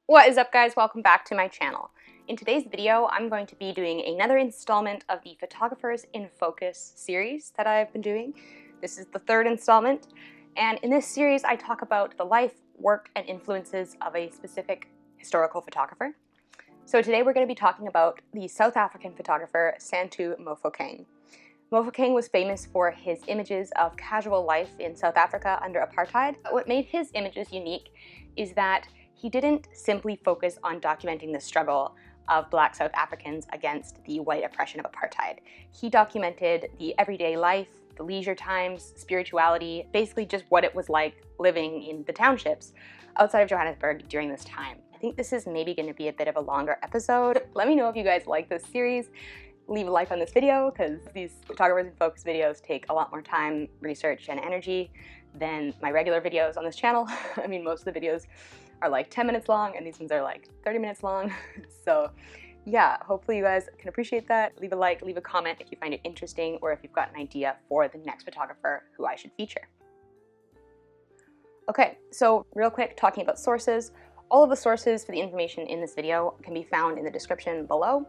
What is up, guys? Welcome back to my channel. In today's video, I'm going to be doing another installment of the Photographers in Focus series that I've been doing. This is the third installment, and in this series I talk about the life, work, and influences of a specific historical photographer. So today we're going to be talking about the South African photographer Santu Mofokeng. Mofokeng was famous for his images of casual life in South Africa under apartheid. What made his images unique is that he didn't simply focus on documenting the struggle of Black South Africans against the white oppression of apartheid. He documented the everyday life, the leisure times, spirituality, basically just what it was like living in the townships outside of Johannesburg during this time. I think this is maybe going to be a bit of a longer episode. Let me know if you guys like this series. Leave a like on this video because these Photographers in Focus videos take a lot more time, research, and energy than my regular videos on this channel. I mean, most of the videos are like 10 minutes long and these ones are like 30 minutes long. So yeah, hopefully you guys can appreciate that. Leave a like, leave a comment if you find it interesting or if you've got an idea for the next photographer who I should feature. Okay, so real quick, talking about sources. All of the sources for the information in this video can be found in the description below.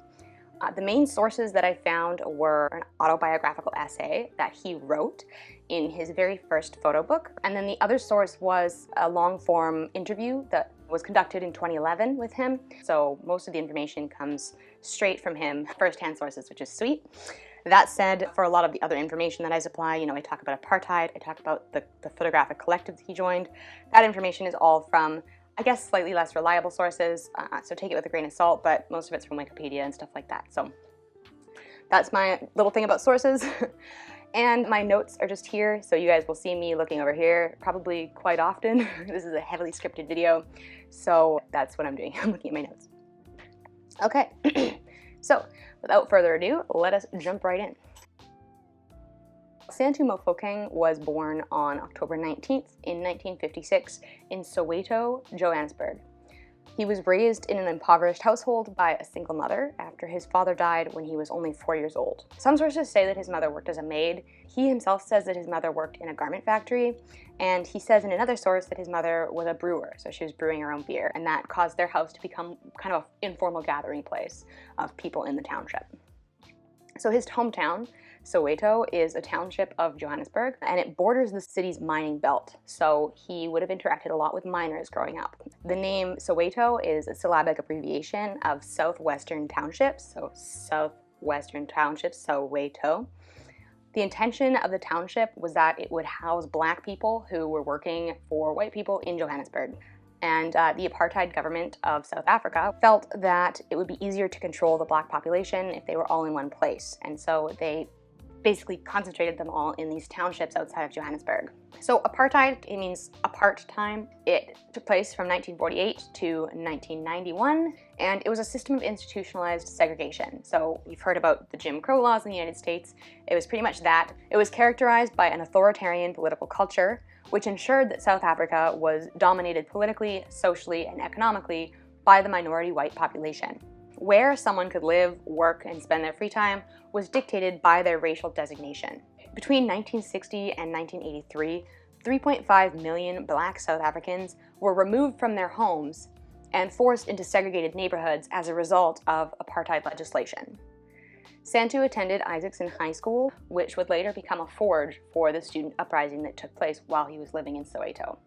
The main sources that I found were an autobiographical essay that he wrote in his very first photo book. And then the other source was a long-form interview that was conducted in 2011 with him. So most of the information comes straight from him, first-hand sources, which is sweet. That said, for a lot of the other information that I supply, I talk about apartheid, I talk about the photographic collective he joined. That information is all from, I guess, slightly less reliable sources, so take it with a grain of salt, but most of it's from Wikipedia and stuff like that. So that's my little thing about sources. And my notes are just here, so you guys will see me looking over here probably quite often. This is a heavily scripted video, so that's what I'm doing. I'm looking at my notes. Okay, so without further ado, let us jump right in. Santu Mofokeng was born on October 19th in 1956 in Soweto, Johannesburg. He was raised in an impoverished household by a single mother after his father died when he was only 4 years old. Some sources say that his mother worked as a maid. He himself says that his mother worked in a garment factory, and he says in another source that his mother was a brewer, so she was brewing her own beer, and that caused their house to become kind of an informal gathering place of people in the township. So his hometown, Soweto, is a township of Johannesburg, and it borders the city's mining belt, so he would have interacted a lot with miners growing up. The name Soweto is a syllabic abbreviation of Southwestern Townships, so Southwestern Townships, Soweto. The intention of the township was that it would house Black people who were working for white people in Johannesburg. And the apartheid government of South Africa felt that it would be easier to control the Black population if they were all in one place. And so they basically concentrated them all in these townships outside of Johannesburg. So apartheid, it means apart time. It took place from 1948 to 1991, and it was a system of institutionalized segregation. So you've heard about the Jim Crow laws in the United States. It was pretty much that. It was characterized by an authoritarian political culture, which ensured that South Africa was dominated politically, socially, and economically by the minority white population. Where someone could live, work, and spend their free time was dictated by their racial designation. Between 1960 and 1983, 3.5 million Black South Africans were removed from their homes and forced into segregated neighborhoods as a result of apartheid legislation. Santu attended Isaacson High School, which would later become a forge for the student uprising that took place while he was living in Soweto.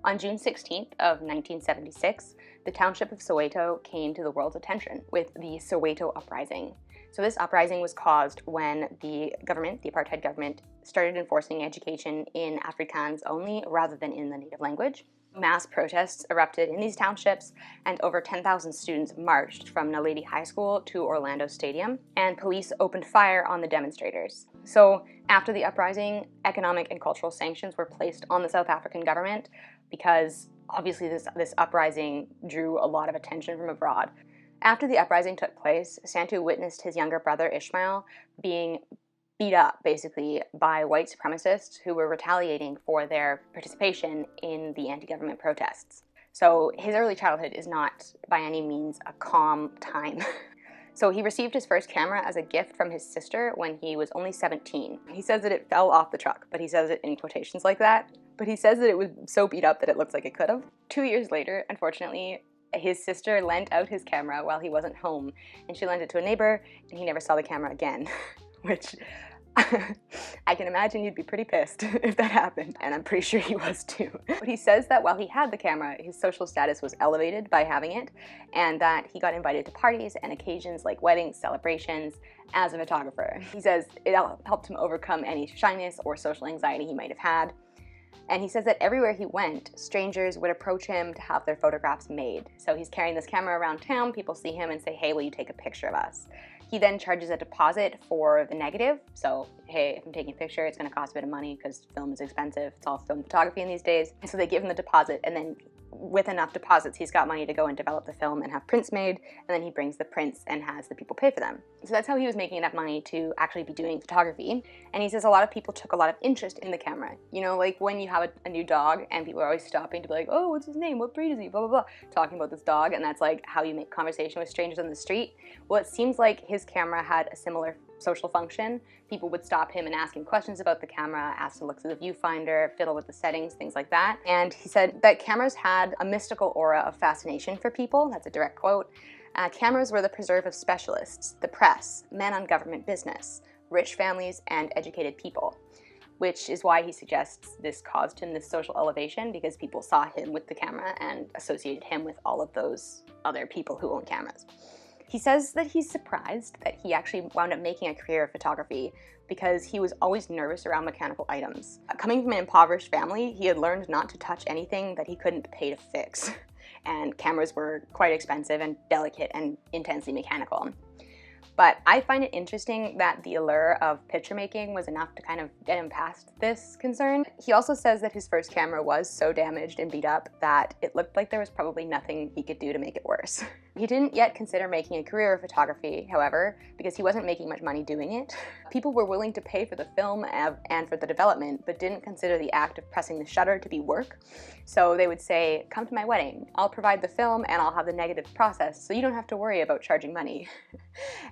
On June 16th of 1976, the township of Soweto came to the world's attention with the Soweto Uprising. So this uprising was caused when the government, the apartheid government, started enforcing education in Afrikaans only rather than in the native language. Mass protests erupted in these townships, and over 10,000 students marched from Naledi High School to Orlando Stadium, and police opened fire on the demonstrators. So after the uprising, economic and cultural sanctions were placed on the South African government because obviously this uprising drew a lot of attention from abroad. After the uprising took place, Santu witnessed his younger brother Ishmael being beat up basically by white supremacists who were retaliating for their participation in the anti-government protests. So his early childhood is not by any means a calm time. So he received his first camera as a gift from his sister when he was only 17. He says that it fell off the truck, but he says it in quotations like that. But he says that it was so beat up that it looks like it could have. 2 years later, unfortunately, His sister lent out his camera while he wasn't home, and she lent it to a neighbor, and he never saw the camera again, which I can imagine you'd be pretty pissed if that happened, and I'm pretty sure he was too. But he says that while he had the camera, his social status was elevated by having it, and that he got invited to parties and occasions like weddings, celebrations, as a photographer. He says it helped him overcome any shyness or social anxiety he might have had. And he says that everywhere he went, strangers would approach him to have their photographs made. So he's carrying this camera around town, people see him and say, hey, will you take a picture of us? He then charges a deposit for the negative. So, hey, if I'm taking a picture, it's gonna cost a bit of money because film is expensive. It's all film photography in these days. And so they give him the deposit, and then with enough deposits, he's got money to go and develop the film and have prints made, and then he brings the prints and has the people pay for them. So that's how he was making enough money to actually be doing photography. And he says a lot of people took a lot of interest in the camera. You know, like when you have a new dog and people are always stopping to be like, oh, what's his name? What breed is he? Blah, blah, blah. Talking about this dog, and that's like how you make conversation with strangers on the street. Well, it seems like his camera had a similar social function. People would stop him and ask him questions about the camera, ask to look through the viewfinder, fiddle with the settings, things like that. And he said that cameras had a mystical aura of fascination for people. That's a direct quote. Cameras were the preserve of specialists, the press, men on government business, rich families, and educated people, which is why he suggests this caused him this social elevation, because people saw him with the camera and associated him with all of those other people who own cameras. He says that he's surprised that he actually wound up making a career of photography because he was always nervous around mechanical items. Coming from an impoverished family, he had learned not to touch anything that he couldn't pay to fix. And cameras were quite expensive and delicate and intensely mechanical. But I find it interesting that the allure of picture making was enough to kind of get him past this concern. He also says that his first camera was so damaged and beat up that it looked like there was probably nothing he could do to make it worse. He didn't yet consider making a career of photography, however, because he wasn't making much money doing it. People were willing to pay for the film and for the development, but didn't consider the act of pressing the shutter to be work. So they would say, come to my wedding, I'll provide the film and I'll have the negative process, so you don't have to worry about charging money.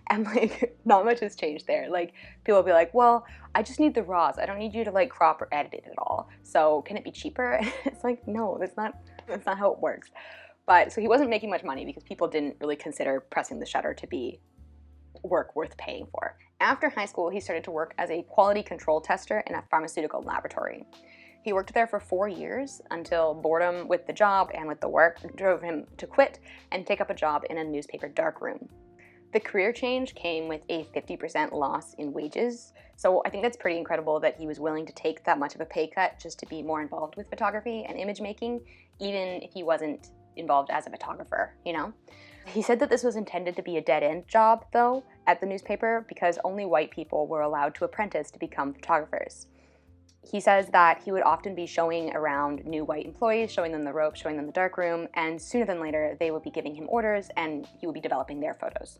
And like, not much has changed there. Like, people will be like, well, I just need the raws. I don't need you to like crop or edit it at all. So can it be cheaper? It's like, no, that's not how it works. But so he wasn't making much money because people didn't really consider pressing the shutter to be work worth paying for. After high school, he started to work as a quality control tester in a pharmaceutical laboratory. He worked there for 4 years until boredom with the job and with the work drove him to quit and take up a job in a newspaper darkroom. The career change came with a 50% loss in wages, so I think that's pretty incredible that he was willing to take that much of a pay cut just to be more involved with photography and image making, even if he wasn't involved as a photographer, you know? He said that this was intended to be a dead-end job, though, at the newspaper because only white people were allowed to apprentice to become photographers. He says that he would often be showing around new white employees, showing them the ropes, showing them the darkroom, and sooner than later they would be giving him orders and he would be developing their photos.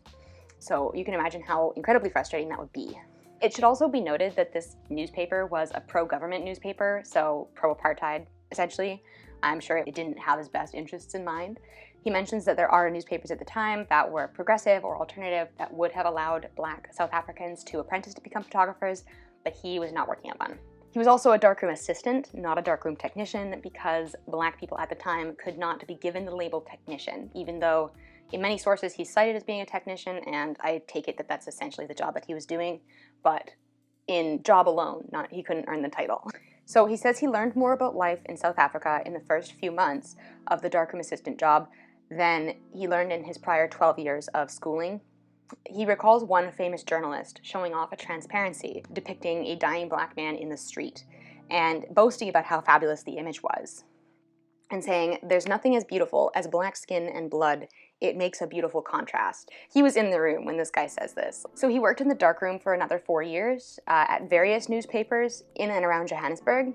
So you can imagine how incredibly frustrating that would be. It should also be noted that this newspaper was a pro-government newspaper, so pro-apartheid, essentially. I'm sure it didn't have his best interests in mind. He mentions that there are newspapers at the time that were progressive or alternative that would have allowed Black South Africans to apprentice to become photographers, but he was not working at one. He was also a darkroom assistant, not a darkroom technician, because Black people at the time could not be given the label technician, even though in many sources he's cited as being a technician, and I take it that that's essentially the job that he was doing, but in job alone, he couldn't earn the title. So he says he learned more about life in South Africa in the first few months of the darkroom assistant job than he learned in his prior 12 years of schooling. He recalls one famous journalist showing off a transparency depicting a dying Black man in the street and boasting about how fabulous the image was and saying, "There's nothing as beautiful as Black skin and blood. It makes a beautiful contrast." He was in the room when this guy says this. So he worked in the darkroom for another 4 years at various newspapers in and around Johannesburg.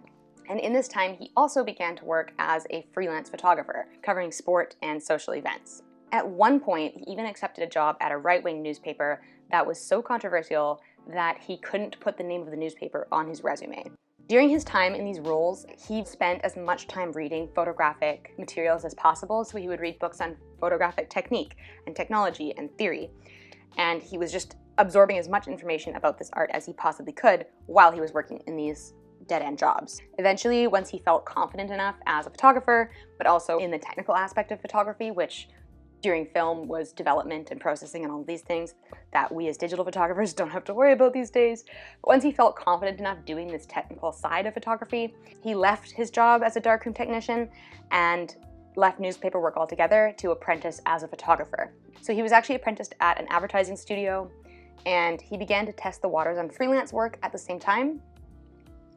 And in this time, he also began to work as a freelance photographer, covering sport and social events. At one point, he even accepted a job at a right-wing newspaper that was so controversial that he couldn't put the name of the newspaper on his resume. During his time in these roles, he spent as much time reading photographic materials as possible, so he would read books on photographic technique and technology and theory. And he was just absorbing as much information about this art as he possibly could while he was working in these dead-end jobs. Eventually, once he felt confident enough as a photographer, but also in the technical aspect of photography, which during film was development and processing and all of these things that we as digital photographers don't have to worry about these days. But once he felt confident enough doing this technical side of photography, he left his job as a darkroom technician and left newspaper work altogether to apprentice as a photographer. So he was actually apprenticed at an advertising studio, and he began to test the waters on freelance work at the same time.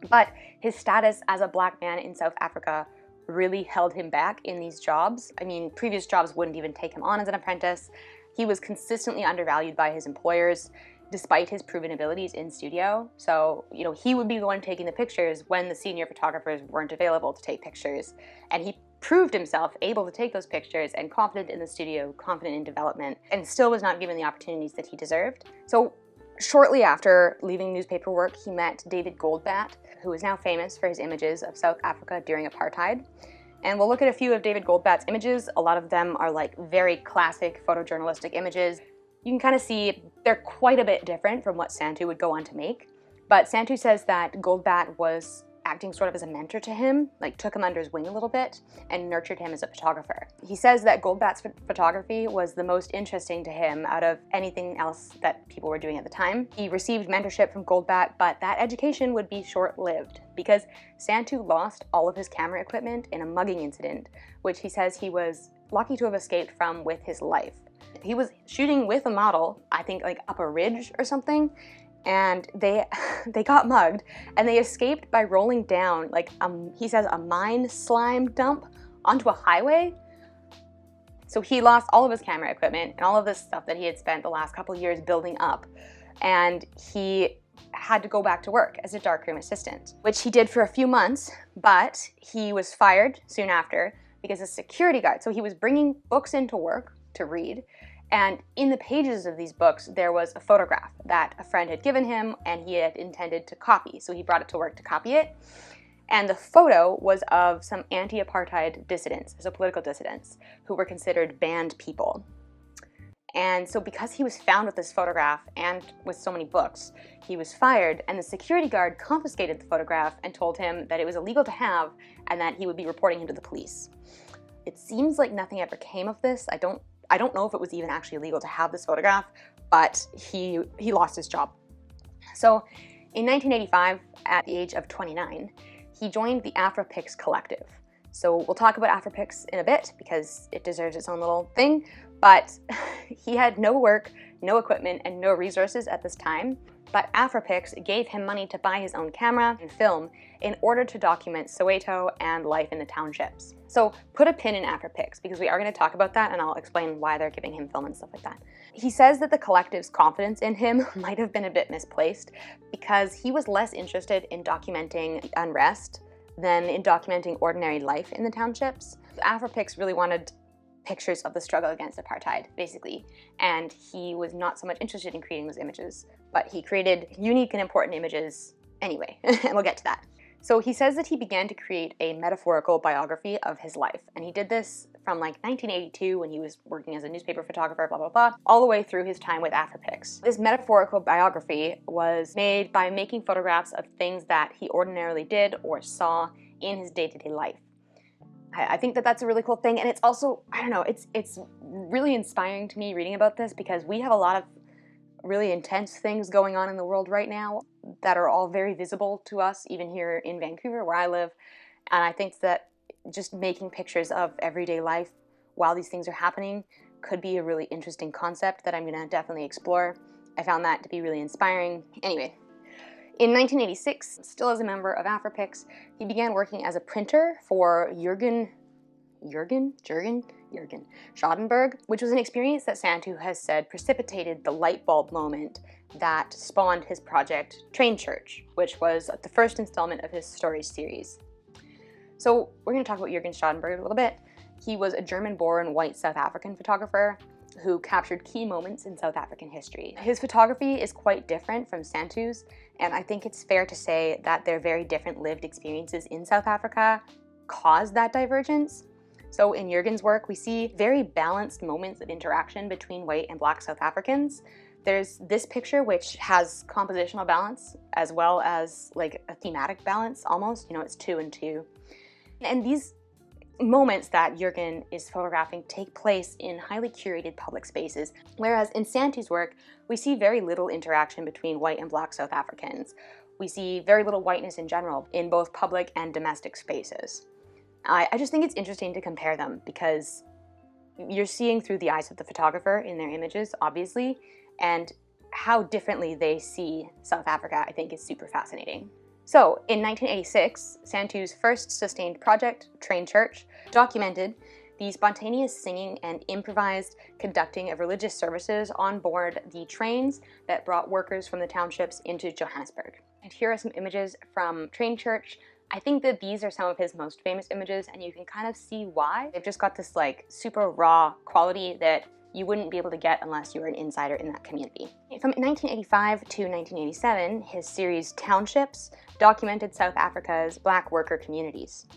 But his status as a black man in South Africa really held him back in these jobs. I mean, previous jobs wouldn't even take him on as an apprentice. He was consistently undervalued by his employers, despite his proven abilities in studio. So, he would be the one taking the pictures when the senior photographers weren't available to take pictures. And he proved himself able to take those pictures and confident in the studio, confident in development, and still was not given the opportunities that he deserved. So shortly after leaving newspaper work, he met David Goldbat, who is now famous for his images of South Africa during apartheid. And we'll look at a few of David Goldbat's images. A lot of them are like very classic photojournalistic images. You can kind of see they're quite a bit different from what Santu would go on to make. But Santu says that Goldbat was acting sort of as a mentor to him, like took him under his wing a little bit and nurtured him as a photographer. He says that Goldbat's photography was the most interesting to him out of anything else that people were doing at the time. He received mentorship from Goldbat, but that education would be short-lived because Santu lost all of his camera equipment in a mugging incident, which he says he was lucky to have escaped from with his life. He was shooting with a model, I think like up a ridge or something, and they got mugged, and they escaped by rolling down, like, he says, a mine slime dump onto a highway. So he lost all of his camera equipment and all of this stuff that he had spent the last couple years building up, and he had to go back to work as a darkroom assistant, which he did for a few months, but he was fired soon after because a security guard, so he was bringing books into work to read, and in the pages of these books, there was a photograph that a friend had given him and he had intended to copy. So he brought it to work to copy it. And the photo was of some anti-apartheid dissidents, so political dissidents, who were considered banned people. And so because he was found with this photograph and with so many books, he was fired, and the security guard confiscated the photograph and told him that it was illegal to have and that he would be reporting him to the police. It seems like nothing ever came of this. I don't know if it was even actually illegal to have this photograph, but he lost his job. So in 1985, at the age of 29, he joined the Afrapix collective. So we'll talk about Afrapix in a bit because it deserves its own little thing, but he had no work, no equipment, and no resources at this time. But Afrapix gave him money to buy his own camera and film in order to document Soweto and life in the townships. So put a pin in Afrapix because we are going to talk about that, and I'll explain why they're giving him film and stuff like that. He says that the collective's confidence in him might have been a bit misplaced because he was less interested in documenting the unrest than in documenting ordinary life in the townships. Afrapix really wanted pictures of the struggle against apartheid, basically, and he was not so much interested in creating those images, but he created unique and important images anyway, and we'll get to that. So he says that he began to create a metaphorical biography of his life, and he did this from like 1982 when he was working as a newspaper photographer, blah, blah, blah, all the way through his time with Afrapix. This metaphorical biography was made by making photographs of things that he ordinarily did or saw in his day-to-day life. I think that that's a really cool thing, and it's also, I don't know, it's really inspiring to me reading about this because we have a lot of really intense things going on in the world right now that are all very visible to us, even here in Vancouver where I live, and I think that just making pictures of everyday life while these things are happening could be a really interesting concept that I'm going to definitely explore. I found that to be really inspiring. Anyway, in 1986, still as a member of Afrapix, he began working as a printer for Jürgen Schadenberg, which was an experience that Santu has said precipitated the light bulb moment that spawned his project Train Church, which was the first installment of his stories series. So we're going to talk about Jürgen Schadenberg a little bit. He was a German-born white South African photographer who captured key moments in South African history. His photography is quite different from Santu's, and I think it's fair to say that their very different lived experiences in South Africa caused that divergence. So in Jürgen's work, we see very balanced moments of interaction between white and black South Africans. There's this picture which has compositional balance as well as like a thematic balance almost, you know, it's 2 and 2. And these moments that Jürgen is photographing take place in highly curated public spaces, whereas in Santu's work, we see very little interaction between white and black South Africans. We see very little whiteness in general in both public and domestic spaces. I just think it's interesting to compare them because you're seeing through the eyes of the photographer in their images, obviously, and how differently they see South Africa, I think, is super fascinating. So, in 1986, Santu's first sustained project, Train Church, documented the spontaneous singing and improvised conducting of religious services on board the trains that brought workers from the townships into Johannesburg. And here are some images from Train Church. I think that these are some of his most famous images, and you can kind of see why. They've just got this like super raw quality that you wouldn't be able to get unless you were an insider in that community. From 1985 to 1987, his series Townships documented South Africa's black worker communities.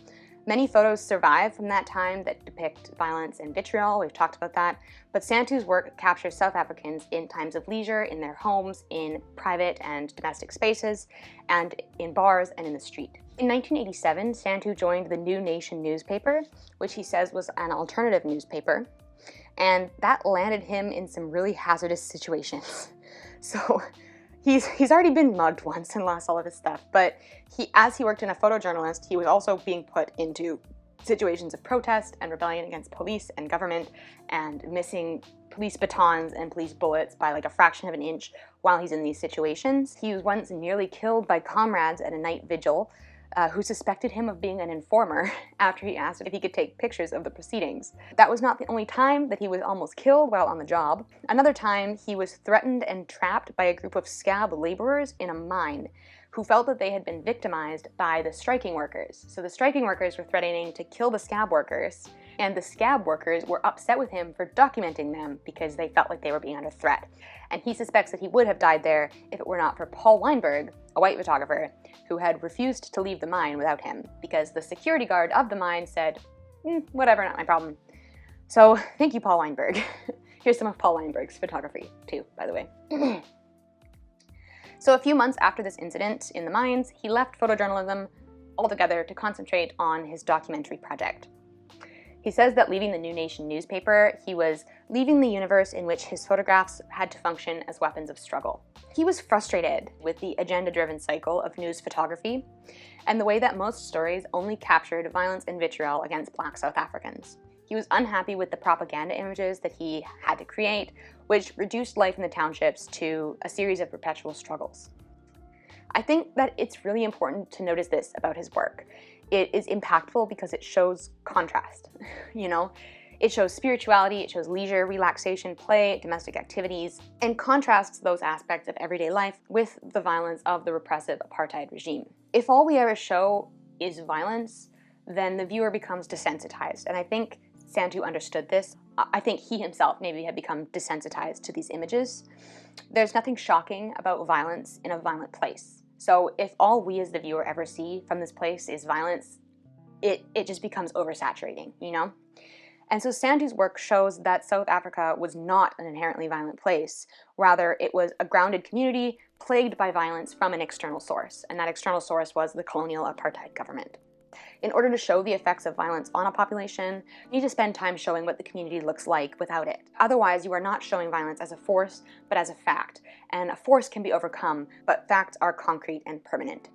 Many photos survive from that time that depict violence and vitriol, we've talked about that, but Santu's work captures South Africans in times of leisure, in their homes, in private and domestic spaces, and in bars and in the street. In 1987, Santu joined the New Nation newspaper, which he says was an alternative newspaper, and that landed him in some really hazardous situations. So he's already been mugged once and lost all of his stuff, but as he worked in a photojournalist, he was also being put into situations of protest and rebellion against police and government and missing police batons and police bullets by like a fraction of an inch while he's in these situations. He was once nearly killed by comrades at a night vigil who suspected him of being an informer after he asked if he could take pictures of the proceedings. That was not the only time that he was almost killed while on the job. Another time, he was threatened and trapped by a group of scab laborers in a mine who felt that they had been victimized by the striking workers. So the striking workers were threatening to kill the scab workers, and the scab workers were upset with him for documenting them because they felt like they were being under threat. And he suspects that he would have died there if it were not for Paul Weinberg, a white photographer, who had refused to leave the mine without him because the security guard of the mine said, whatever, not my problem. So thank you, Paul Weinberg. Here's some of Paul Weinberg's photography too, by the way. So a few months after this incident in the mines, he left photojournalism altogether to concentrate on his documentary project. He says that leaving the New Nation newspaper, he was leaving the universe in which his photographs had to function as weapons of struggle. He was frustrated with the agenda-driven cycle of news photography and the way that most stories only captured violence and vitriol against black South Africans. He was unhappy with the propaganda images that he had to create, which reduced life in the townships to a series of perpetual struggles. I think that it's really important to notice this about his work. It is impactful because it shows contrast, you know? It shows spirituality, it shows leisure, relaxation, play, domestic activities, and contrasts those aspects of everyday life with the violence of the repressive apartheid regime. If all we ever show is violence, then the viewer becomes desensitized, and I think Santu understood this. I think he himself maybe had become desensitized to these images. There's nothing shocking about violence in a violent place. So if all we as the viewer ever see from this place is violence, it just becomes oversaturating, you know? And so Santu's work shows that South Africa was not an inherently violent place. Rather, it was a grounded community plagued by violence from an external source, and that external source was the colonial apartheid government. In order to show the effects of violence on a population, you need to spend time showing what the community looks like without it. Otherwise, you are not showing violence as a force, but as a fact. And a force can be overcome, but facts are concrete and permanent.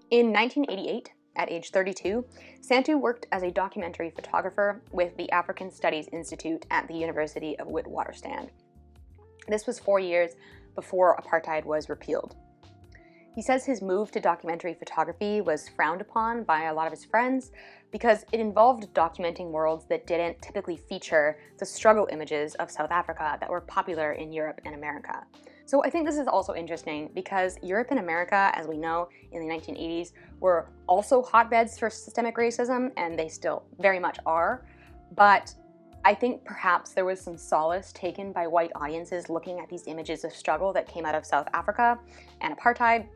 In 1988, at age 32, Santu worked as a documentary photographer with the African Studies Institute at the University of Witwatersrand. This was 4 years before apartheid was repealed. He says his move to documentary photography was frowned upon by a lot of his friends because it involved documenting worlds that didn't typically feature the struggle images of South Africa that were popular in Europe and America. So I think this is also interesting because Europe and America, as we know, in the 1980s, were also hotbeds for systemic racism, and they still very much are. But I think perhaps there was some solace taken by white audiences looking at these images of struggle that came out of South Africa and apartheid,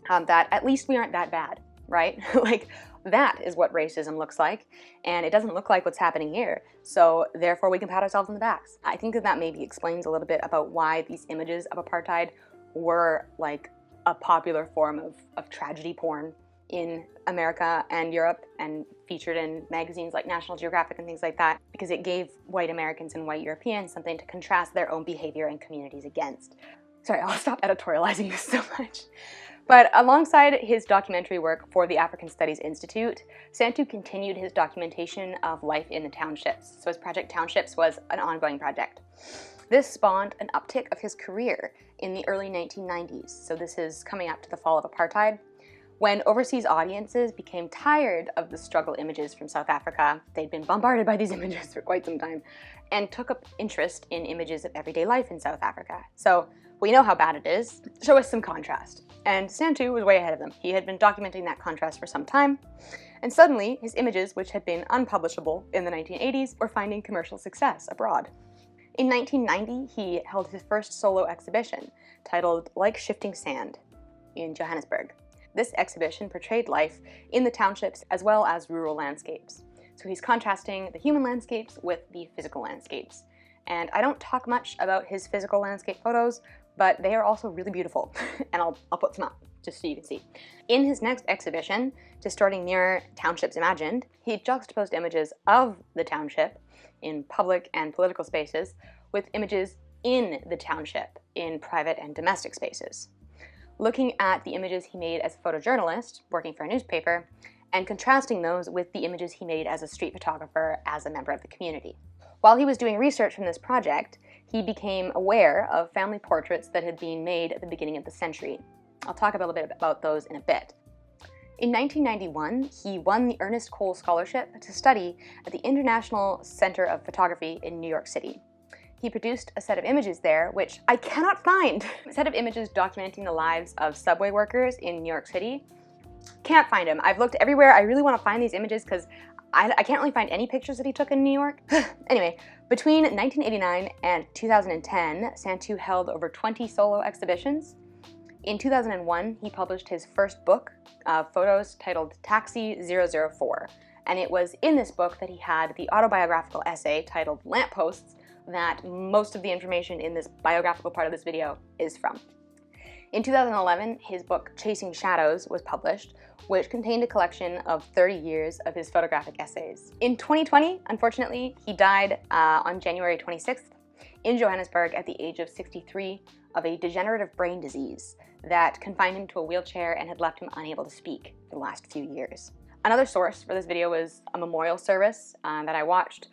that at least we aren't that bad, right? Like, that is what racism looks like, and it doesn't look like what's happening here, so therefore we can pat ourselves on the backs. I think that maybe explains a little bit about why these images of apartheid were like a popular form of tragedy porn in America and Europe, and featured in magazines like National Geographic and things like that, because it gave white Americans and white Europeans something to contrast their own behavior and communities against. Sorry, I'll stop editorializing this so much. But alongside his documentary work for the African Studies Institute, Santu continued his documentation of life in the townships. So his Project Townships was an ongoing project. This spawned an uptick of his career in the early 1990s. So this is coming up to the fall of apartheid, when overseas audiences became tired of the struggle images from South Africa. They'd been bombarded by these images for quite some time, and took up interest in images of everyday life in South Africa. So we know how bad it is. Show us some contrast. And Santu was way ahead of them. He had been documenting that contrast for some time, and suddenly his images, which had been unpublishable in the 1980s, were finding commercial success abroad. In 1990, he held his first solo exhibition, titled Like Shifting Sand, in Johannesburg. This exhibition portrayed life in the townships as well as rural landscapes. So he's contrasting the human landscapes with the physical landscapes. And I don't talk much about his physical landscape photos, but they are also really beautiful. And I'll put some up just so you can see. In his next exhibition, Distorting Near Townships Imagined, he juxtaposed images of the township in public and political spaces with images in the township in private and domestic spaces, looking at the images he made as a photojournalist working for a newspaper and contrasting those with the images he made as a street photographer as a member of the community. While he was doing research from this project, he became aware of family portraits that had been made at the beginning of the century. I'll talk a little bit about those in a bit. In 1991, he won the Ernest Cole Scholarship to study at the International Center of Photography in New York City. He produced a set of images there, which I cannot find. A set of images documenting the lives of subway workers in New York City. Can't find them. I've looked everywhere. I really want to find these images because I can't really find any pictures that he took in New York. Anyway, between 1989 and 2010, Santu held over 20 solo exhibitions. In 2001, he published his first book of photos titled Taxi 004. And it was in this book that he had the autobiographical essay titled Lampposts that most of the information in this biographical part of this video is from. In 2011, his book Chasing Shadows was published, which contained a collection of 30 years of his photographic essays. In 2020, unfortunately, he died on January 26th in Johannesburg at the age of 63 of a degenerative brain disease that confined him to a wheelchair and had left him unable to speak for the last few years. Another source for this video was a memorial service that I watched.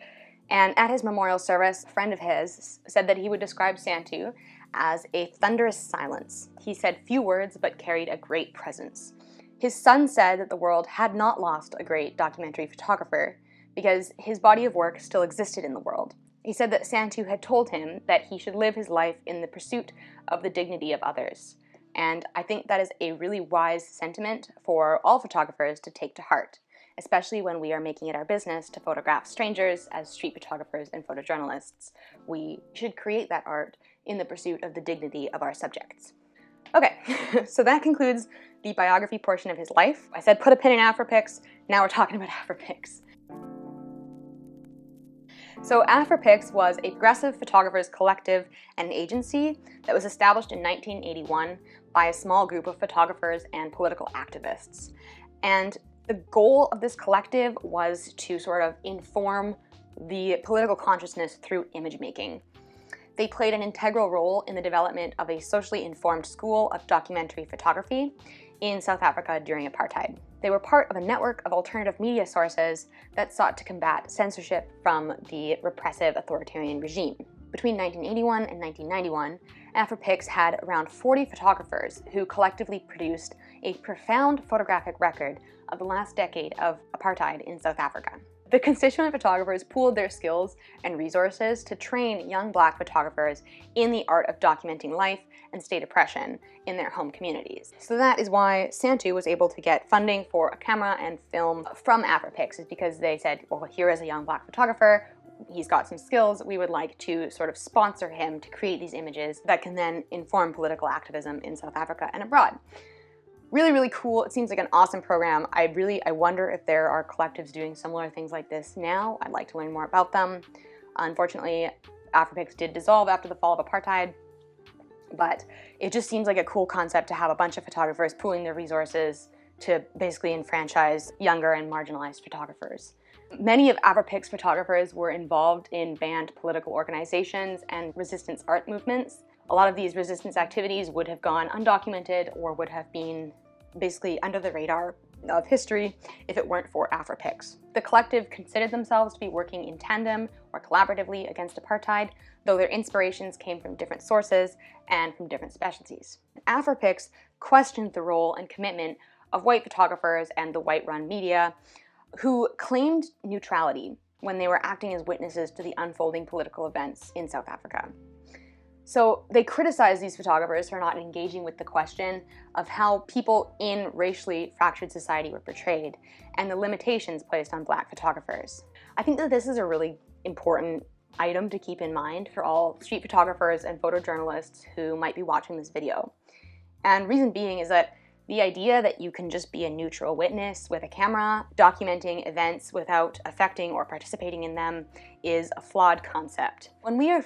And at his memorial service, a friend of his said that he would describe Santu as a thunderous silence. He said few words but carried a great presence. His son said that the world had not lost a great documentary photographer because his body of work still existed in the world. He said that Santu had told him that he should live his life in the pursuit of the dignity of others. And I think that is a really wise sentiment for all photographers to take to heart, especially when we are making it our business to photograph strangers as street photographers and photojournalists. We should create that art in the pursuit of the dignity of our subjects. Okay, so that concludes the biography portion of his life. I said put a pin in Afrapix, now we're talking about Afrapix. So Afrapix was a progressive photographers collective and an agency that was established in 1981 by a small group of photographers and political activists. And the goal of this collective was to sort of inform the political consciousness through image making. They played an integral role in the development of a socially informed school of documentary photography in South Africa during apartheid. They were part of a network of alternative media sources that sought to combat censorship from the repressive authoritarian regime. Between 1981 and 1991, Afrapix had around 40 photographers who collectively produced a profound photographic record of the last decade of apartheid in South Africa. The constituent photographers pooled their skills and resources to train young Black photographers in the art of documenting life and state oppression in their home communities. So that is why Santu was able to get funding for a camera and film from Afrapix, is because they said, well, here is a young Black photographer, he's got some skills, we would like to sort of sponsor him to create these images that can then inform political activism in South Africa and abroad. Really, really cool. It seems like an awesome program. I wonder if there are collectives doing similar things like this now. I'd like to learn more about them. Unfortunately, Afrapix did dissolve after the fall of apartheid, but it just seems like a cool concept to have a bunch of photographers pooling their resources to basically enfranchise younger and marginalized photographers. Many of Afrapix photographers were involved in banned political organizations and resistance art movements. A lot of these resistance activities would have gone undocumented or would have been basically under the radar of history if it weren't for Afrapix. The collective considered themselves to be working in tandem or collaboratively against apartheid, though their inspirations came from different sources and from different specialties. Afrapix questioned the role and commitment of white photographers and the white-run media who claimed neutrality when they were acting as witnesses to the unfolding political events in South Africa. So they criticized these photographers for not engaging with the question of how people in racially fractured society were portrayed and the limitations placed on Black photographers. I think that this is a really important item to keep in mind for all street photographers and photojournalists who might be watching this video. And reason being is that the idea that you can just be a neutral witness with a camera, documenting events without affecting or participating in them, is a flawed concept. When we are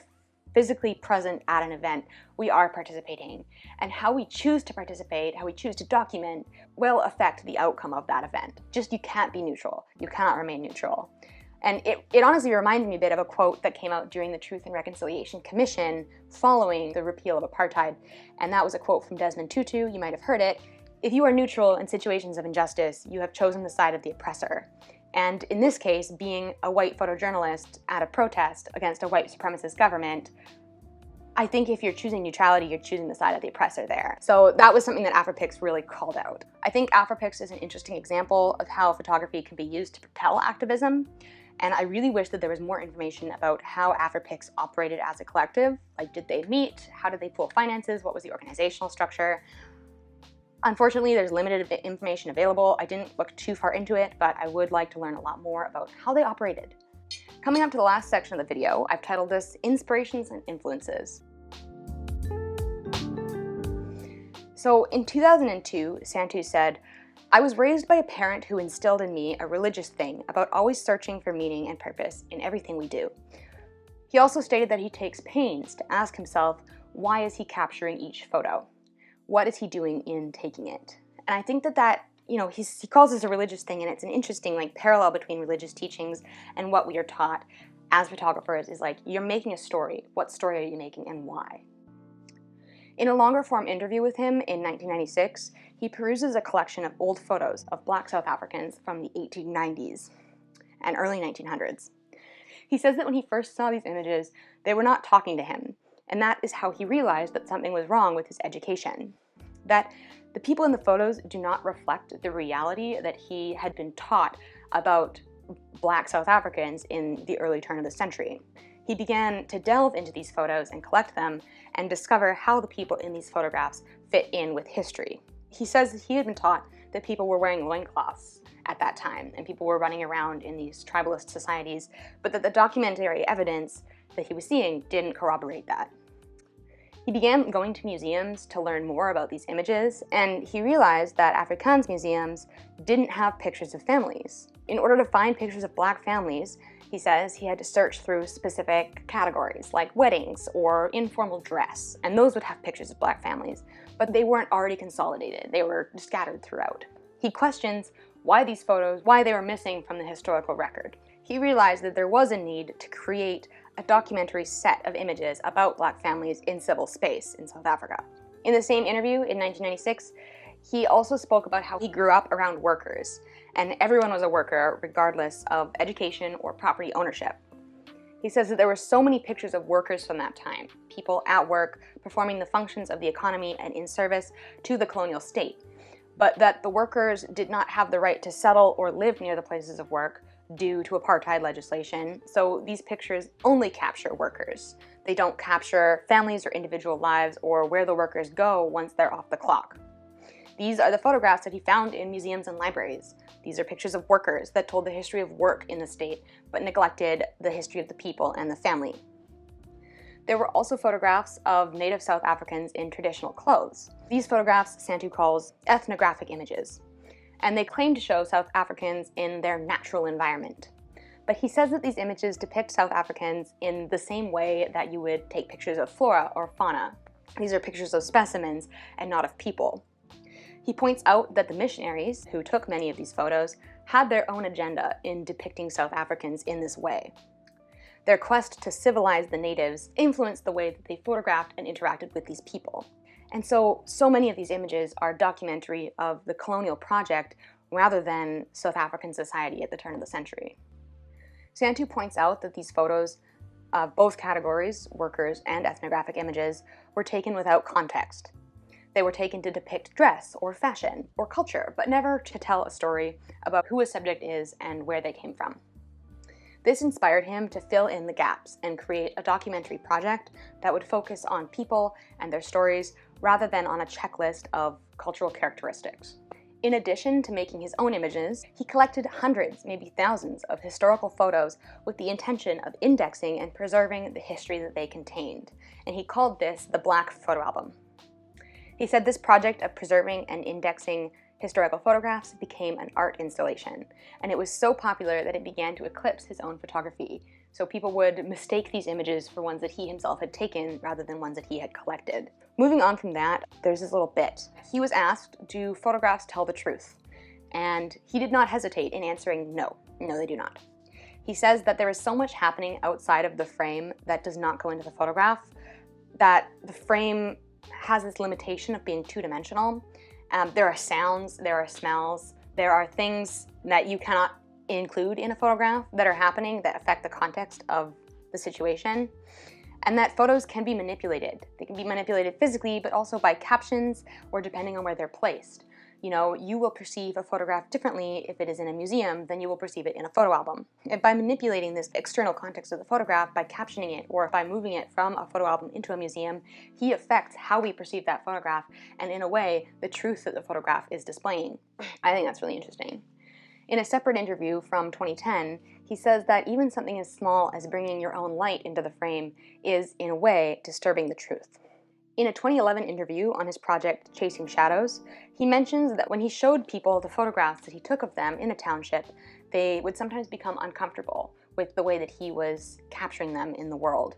physically present at an event, we are participating, and how we choose to participate, how we choose to document, will affect the outcome of that event. Just you can't be neutral. You cannot remain neutral. And it honestly reminded me a bit of a quote that came out during the Truth and Reconciliation Commission following the repeal of apartheid, and that was a quote from Desmond Tutu. You might have heard it. "If you are neutral in situations of injustice, you have chosen the side of the oppressor." And in this case, being a white photojournalist at a protest against a white supremacist government, I think if you're choosing neutrality, you're choosing the side of the oppressor there. So that was something that Afrapix really called out. I think Afrapix is an interesting example of how photography can be used to propel activism. And I really wish that there was more information about how Afrapix operated as a collective. Like, did they meet? How did they pool finances? What was the organizational structure? Unfortunately, there's limited information available. I didn't look too far into it, but I would like to learn a lot more about how they operated. Coming up to the last section of the video, I've titled this Inspirations and Influences. So in 2002, Santu said, "I was raised by a parent who instilled in me a religious thing about always searching for meaning and purpose in everything we do." He also stated that he takes pains to ask himself, why is he capturing each photo? What is he doing in taking it? And I think that he calls this a religious thing, and it's an interesting parallel between religious teachings and what we are taught as photographers is you're making a story. What story are you making and why? In a longer form interview with him in 1996, he peruses a collection of old photos of Black South Africans from the 1890s and early 1900s. He says that when he first saw these images, they were not talking to him, and that is how he realized that something was wrong with his education. That the people in the photos do not reflect the reality that he had been taught about Black South Africans in the early turn of the century. He began to delve into these photos and collect them and discover how the people in these photographs fit in with history. He says that he had been taught that people were wearing loincloths at that time and people were running around in these tribalist societies, but that the documentary evidence that he was seeing didn't corroborate that. He began going to museums to learn more about these images, and he realized that Afrikaans museums didn't have pictures of families. In order to find pictures of Black families, he says he had to search through specific categories like weddings or informal dress, and those would have pictures of Black families, but they weren't already consolidated. They were scattered throughout. He questions why these photos, why they were missing from the historical record. He realized that there was a need to create a documentary set of images about Black families in civil space in South Africa. In the same interview in 1996, he also spoke about how he grew up around workers, and everyone was a worker regardless of education or property ownership. He says that there were so many pictures of workers from that time, people at work performing the functions of the economy and in service to the colonial state, but that the workers did not have the right to settle or live near the places of work due to apartheid legislation, so these pictures only capture workers. They don't capture families or individual lives or where the workers go once they're off the clock. These are the photographs that he found in museums and libraries. These are pictures of workers that told the history of work in the state, but neglected the history of the people and the family. There were also photographs of native South Africans in traditional clothes. These photographs Santu calls ethnographic images, and they claim to show South Africans in their natural environment. But he says that these images depict South Africans in the same way that you would take pictures of flora or fauna. These are pictures of specimens and not of people. He points out that the missionaries, who took many of these photos, had their own agenda in depicting South Africans in this way. Their quest to civilize the natives influenced the way that they photographed and interacted with these people. And so many of these images are documentary of the colonial project rather than South African society at the turn of the century. Santu points out that these photos of both categories, workers and ethnographic images, were taken without context. They were taken to depict dress or fashion or culture, but never to tell a story about who a subject is and where they came from. This inspired him to fill in the gaps and create a documentary project that would focus on people and their stories rather than on a checklist of cultural characteristics. In addition to making his own images, he collected hundreds, maybe thousands, of historical photos with the intention of indexing and preserving the history that they contained, and he called this the Black Photo Album. He said this project of preserving and indexing historical photographs became an art installation, and it was so popular that it began to eclipse his own photography, so people would mistake these images for ones that he himself had taken rather than ones that he had collected. Moving on from that, there's this little bit. He was asked, do photographs tell the truth? And he did not hesitate in answering no. No, they do not. He says that there is so much happening outside of the frame that does not go into the photograph, that the frame has this limitation of being two-dimensional. There are sounds, there are smells, there are things that you cannot include in a photograph that are happening that affect the context of the situation, and that photos can be manipulated. They can be manipulated physically, but also by captions or depending on where they're placed. You know, you will perceive a photograph differently if it is in a museum than you will perceive it in a photo album. And by manipulating this external context of the photograph, by captioning it, or by moving it from a photo album into a museum, he affects how we perceive that photograph, and in a way, the truth that the photograph is displaying. I think that's really interesting. In a separate interview from 2010, he says that even something as small as bringing your own light into the frame is, in a way, disturbing the truth. In a 2011 interview on his project Chasing Shadows, he mentions that when he showed people the photographs that he took of them in a township, they would sometimes become uncomfortable with the way that he was capturing them in the world.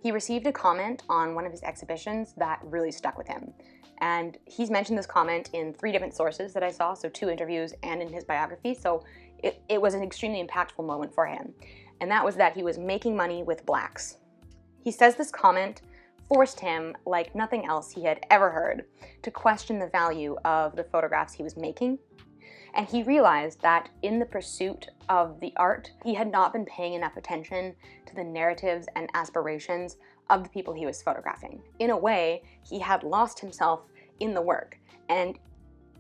He received a comment on one of his exhibitions that really stuck with him. And he's mentioned this comment in 3 different sources that I saw, so 2 interviews and in his biography, so it was an extremely impactful moment for him. And that was that he was making money with blacks. He says this comment forced him, like nothing else he had ever heard, to question the value of the photographs he was making. And he realized that in the pursuit of the art, he had not been paying enough attention to the narratives and aspirations of the people he was photographing. In a way, he had lost himself in the work. And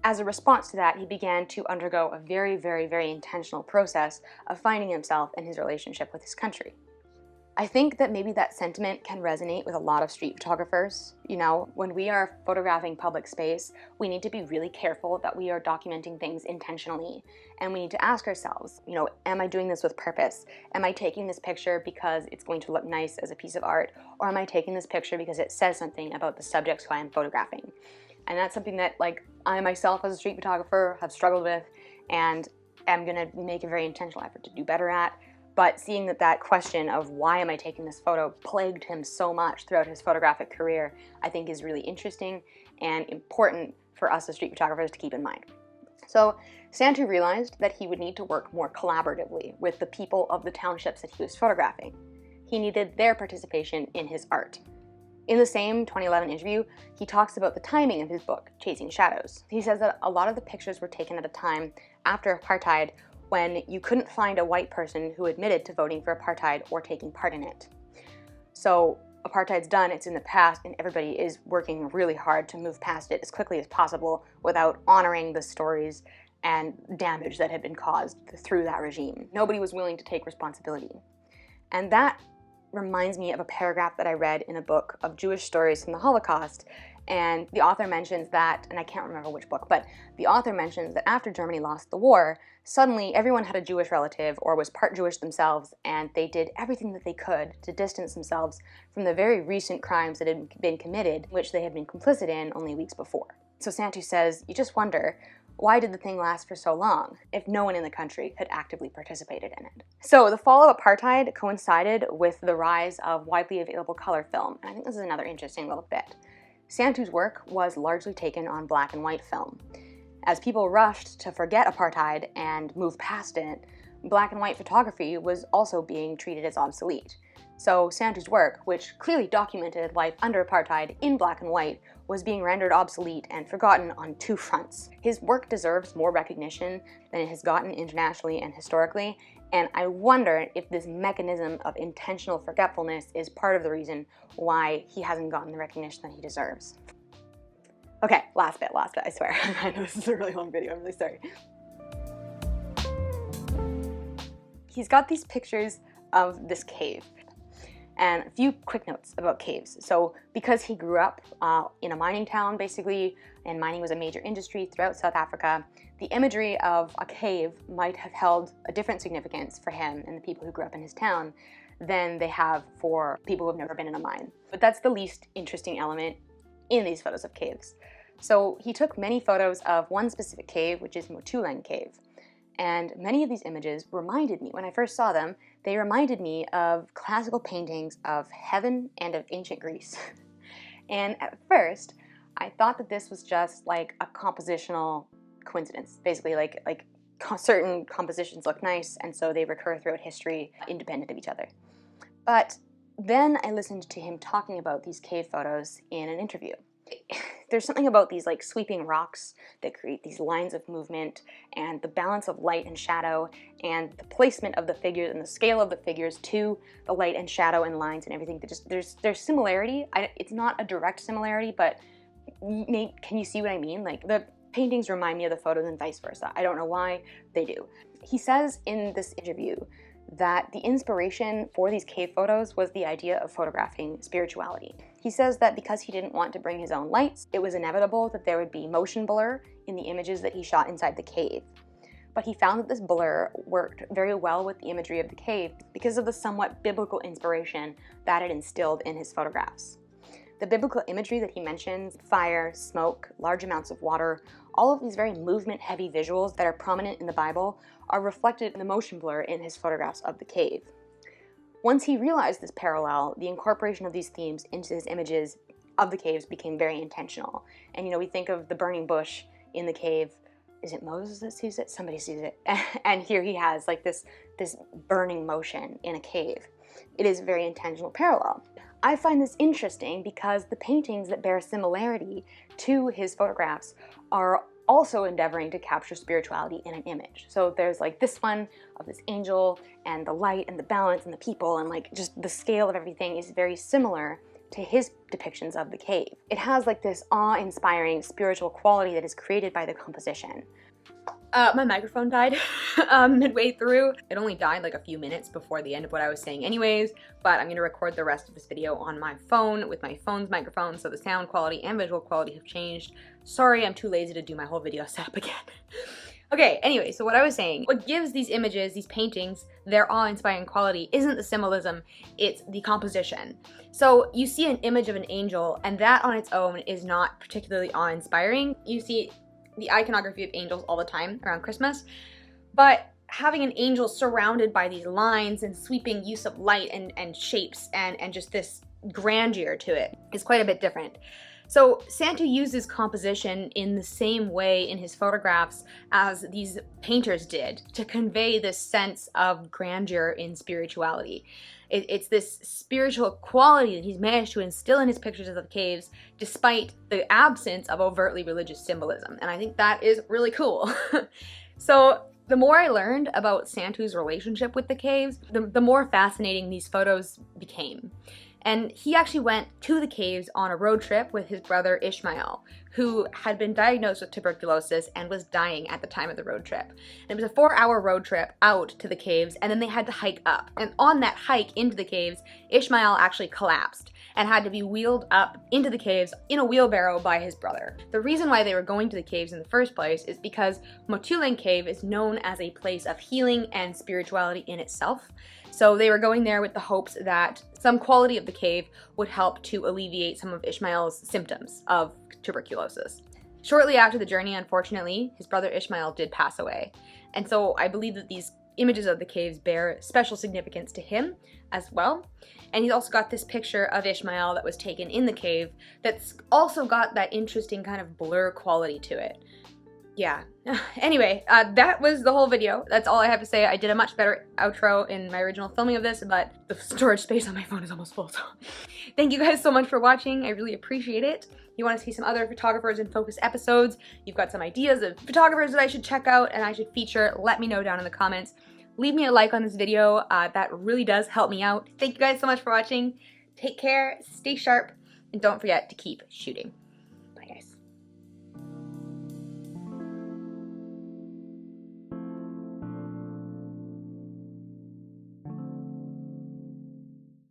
as a response to that, he began to undergo a very, very, very intentional process of finding himself and his relationship with his country. I think that maybe that sentiment can resonate with a lot of street photographers. You know, when we are photographing public space, we need to be really careful that we are documenting things intentionally. And we need to ask ourselves, you know, am I doing this with purpose? Am I taking this picture because it's going to look nice as a piece of art? Or am I taking this picture because it says something about the subjects who I am photographing? And that's something that, like, I myself as a street photographer have struggled with and am gonna make a very intentional effort to do better at. But seeing that question of why am I taking this photo plagued him so much throughout his photographic career, I think is really interesting and important for us as street photographers to keep in mind. So Santu realized that he would need to work more collaboratively with the people of the townships that he was photographing. He needed their participation in his art. In the same 2011 interview, he talks about the timing of his book, Chasing Shadows. He says that a lot of the pictures were taken at a time after Apartheid when you couldn't find a white person who admitted to voting for Apartheid or taking part in it. So Apartheid's done, it's in the past, and everybody is working really hard to move past it as quickly as possible without honoring the stories and damage that had been caused through that regime. Nobody was willing to take responsibility. And that reminds me of a paragraph that I read in a book of Jewish stories from the Holocaust, And the author mentions that, and I can't remember which book, but the author mentions that after Germany lost the war, suddenly everyone had a Jewish relative or was part Jewish themselves, and they did everything that they could to distance themselves from the very recent crimes that had been committed, which they had been complicit in only weeks before. So Santu says, you just wonder, why did the thing last for so long if no one in the country had actively participated in it? So the fall of apartheid coincided with the rise of widely available color film, and I think this is another interesting little bit. Santu's work was largely taken on black and white film. As people rushed to forget apartheid and move past it, black and white photography was also being treated as obsolete. So Santu's work, which clearly documented life under apartheid in black and white, was being rendered obsolete and forgotten on two fronts. His work deserves more recognition than it has gotten internationally and historically, and I wonder if this mechanism of intentional forgetfulness is part of the reason why he hasn't gotten the recognition that he deserves. Okay, last bit, I swear. I know this is a really long video, I'm really sorry. He's got these pictures of this cave. And a few quick notes about caves. So because he grew up in a mining town, basically, and mining was a major industry throughout South Africa, the imagery of a cave might have held a different significance for him and the people who grew up in his town than they have for people who have never been in a mine. But that's the least interesting element in these photos of caves. So he took many photos of one specific cave, which is Motuleng Cave. And many of these images reminded me, when I first saw them, they reminded me of classical paintings of heaven and of ancient Greece. And at first, I thought that this was just like a compositional coincidence. Basically, like certain compositions look nice, and so they recur throughout history, independent of each other. But then I listened to him talking about these cave photos in an interview. There's something about these like sweeping rocks that create these lines of movement, and the balance of light and shadow, and the placement of the figures and the scale of the figures to the light and shadow and lines and everything. That just there's similarity. It's not a direct similarity, but can you see what I mean? Like the paintings remind me of the photos and vice versa. I don't know why, they do. He says in this interview that the inspiration for these cave photos was the idea of photographing spirituality. He says that because he didn't want to bring his own lights, it was inevitable that there would be motion blur in the images that he shot inside the cave. But he found that this blur worked very well with the imagery of the cave because of the somewhat biblical inspiration that it instilled in his photographs. The biblical imagery that he mentions, fire, smoke, large amounts of water, all of these very movement-heavy visuals that are prominent in the Bible are reflected in the motion blur in his photographs of the cave. Once he realized this parallel, the incorporation of these themes into his images of the caves became very intentional. And we think of the burning bush in the cave. Is it Moses that sees it? Somebody sees it. And here he has like this burning motion in a cave. It is a very intentional parallel. I find this interesting because the paintings that bear similarity to his photographs are also endeavoring to capture spirituality in an image. So there's like this one of this angel and the light and the balance and the people, and like just the scale of everything is very similar to his depictions of the cave. It has like this awe-inspiring spiritual quality that is created by the composition. My microphone died midway through. It only died like a few minutes before the end of what I was saying anyways, but I'm gonna record the rest of this video on my phone with my phone's microphone, so the sound quality and visual quality have changed. Sorry, I'm too lazy to do my whole video setup again. Okay, anyway, so what I was saying, what gives these images, these paintings, their awe-inspiring quality isn't the symbolism, it's the composition. So you see an image of an angel, and that on its own is not particularly awe-inspiring. You see the iconography of angels all the time around Christmas, but having an angel surrounded by these lines and sweeping use of light and shapes and just this grandeur to it is quite a bit different. So Santu uses composition in the same way in his photographs as these painters did to convey this sense of grandeur in spirituality. It's this spiritual quality that he's managed to instill in his pictures of the caves despite the absence of overtly religious symbolism, and I think that is really cool. So the more I learned about Santu's relationship with the caves, the more fascinating these photos became. And he actually went to the caves on a road trip with his brother Ishmael, who had been diagnosed with tuberculosis and was dying at the time of the road trip. And it was a 4-hour road trip out to the caves, and then they had to hike up. And on that hike into the caves, Ishmael actually collapsed and had to be wheeled up into the caves in a wheelbarrow by his brother. The reason why they were going to the caves in the first place is because Motuleng Cave is known as a place of healing and spirituality in itself. So they were going there with the hopes that some quality of the cave would help to alleviate some of Ishmael's symptoms of tuberculosis. Shortly after the journey, unfortunately, his brother Ishmael did pass away. And so I believe that these images of the caves bear special significance to him as well. And he's also got this picture of Ishmael that was taken in the cave that's also got that interesting kind of blur quality to it. Yeah. Anyway, that was the whole video. That's all I have to say. I did a much better outro in my original filming of this, but the storage space on my phone is almost full, so thank you guys so much for watching. I really appreciate it. If you want to see some other photographers in focus episodes, you've got some ideas of photographers that I should check out and I should feature, let me know down in the comments. Leave me a like on this video. That really does help me out. Thank you guys so much for watching. Take care, stay sharp, and don't forget to keep shooting.